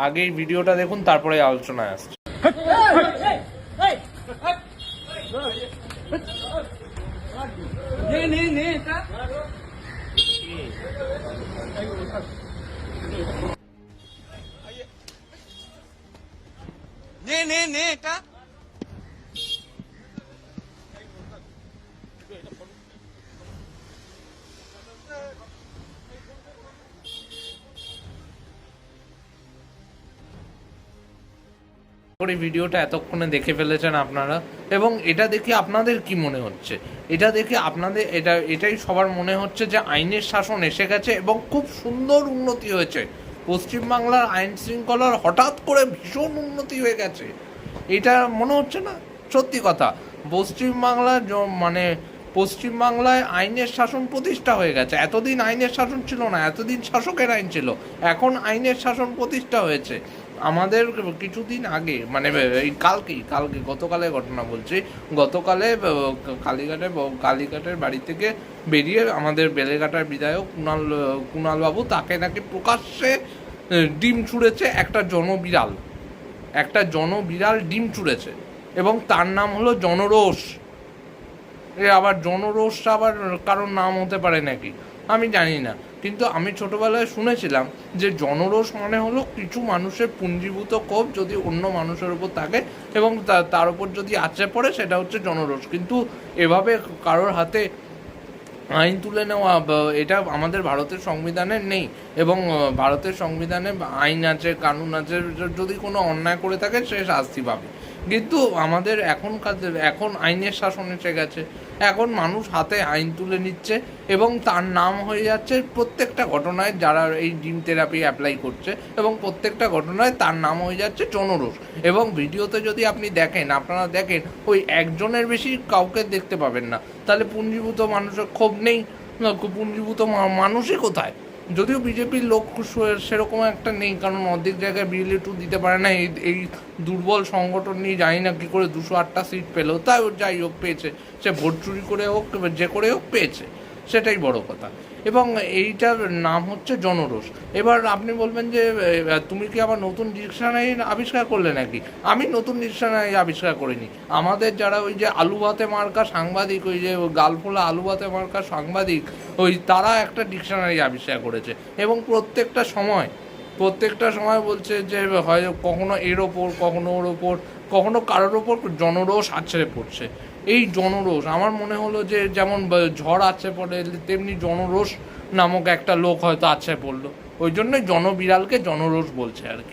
আগে এই ভিডিওটা দেখুন, তারপরে আলোচনায় আসছে। করে ভিডিওটা এতক্ষণে দেখে ফেলেছেন আপনারা, এবং এটা দেখে আপনাদের কি মনে হচ্ছে? এটা দেখে আপনাদের এটাই সবার মনে হচ্ছে যে আইনের শাসন এসে গেছে এবং খুব সুন্দর উন্নতি হয়েছে। পশ্চিমবাংলার আইন শৃঙ্খলার হঠাৎ করে ভীষণ উন্নতি হয়ে গেছে, এটা মনে হচ্ছে না? সত্যি কথা, পশ্চিমবাংলায় আইনের শাসন প্রতিষ্ঠা হয়ে গেছে। এতদিন আইনের শাসন ছিল না, এতদিন শাসকের আইন ছিল, এখন আইনের শাসন প্রতিষ্ঠা হয়েছে। আমাদের কিছুদিন আগে এই গতকালের ঘটনা বলছি, গতকালে কালীঘাটের বাড়ি থেকে বেরিয়ে আমাদের বেলেঘাটার বিধায়ক কুণালবাবু, তাকে নাকি প্রকাশ্যে ডিম ছুঁড়েছে একটা জনবিড়াল ডিম ছুঁড়েছে, এবং তার নাম হলো জনরোষ। আবার জনরোষটা আবার কারোর নাম হতে পারে নাকি আমি জানি না, কিন্তু আমি ছোটবেলায় শুনেছিলাম যে জনরোষ মানে হলো কিছু মানুষের পুঞ্জীভূত ক্ষোভ যদি অন্য মানুষের উপর থাকে এবং তার উপর যদি আছড়ে পড়ে, সেটা হচ্ছে জনরোষ। কিন্তু এভাবে কারোর হাতে আইন তুলে নেওয়া, এটা আমাদের ভারতের সংবিধানে নেই, এবং ভারতের সংবিধানে আইন আছে, কানুন আছে, যদি কোনো অন্যায় করে থাকে সে শাস্তি পাবে। কিন্তু আমাদের এখন আইনের শাসন এসে গেছে, এখন মানুষ হাতে আইন তুলে নিচ্ছে এবং তার নাম হয়ে যাচ্ছে প্রত্যেকটা ঘটনায়, যারা এই জিম থেরাপি অ্যাপ্লাই করছে, এবং প্রত্যেকটা ঘটনায় তার নাম হয়ে যাচ্ছে জনরোষ। এবং ভিডিওতে যদি আপনারা দেখেন ওই একজনের বেশি কাউকে দেখতে পাবেন না। তাহলে পুঞ্জীভূত মানুষের ক্ষোভ নেই, পুঞ্জীভূত মানুষই কোথায়? যদিও বিজেপির লোক সেরকম একটা নেই, কারণ অর্ধেক জায়গায় বিএলএ 2 দিতে পারে না। এই দুর্বল সংগঠন নিয়ে জানি না কী করে 208টা সিট পেলো, তাই যাই হোক পেয়েছে, সে ভোট চুরি করে হোক যে করে হোক পেয়েছে, সেটাই বড় কথা। এবং এইটার নাম হচ্ছে জনরোষ। এবার আপনি বলবেন যে তুমি কি আবার নতুন ডিকশনারি আবিষ্কার করলে নাকি? আমি নতুন ডিকশনারি আবিষ্কার করিনি। আমাদের যারা ওই যে আলু ভাতে মার্কা সাংবাদিক, ওই যে গালফোলা আলু ভাতে মার্কা সাংবাদিক, তারা একটা ডিকশনারি আবিষ্কার করেছে, এবং প্রত্যেকটা সময় বলছে যে হয় কখনো এর ওপর, কখনো ওর ওপর, কখনো কারোর ওপর জনরোষ আছড়ে পড়ছে। এই জনরোষ আমার মনে হলো যে যেমন ঝড় আছড়ে পড়ে, তেমনি জনরোষ নামক একটা লোক হয়তো আছড়ে পড়লো, ওই জন্যই জনবিড়ালকে জনরোষ বলছে আর কি।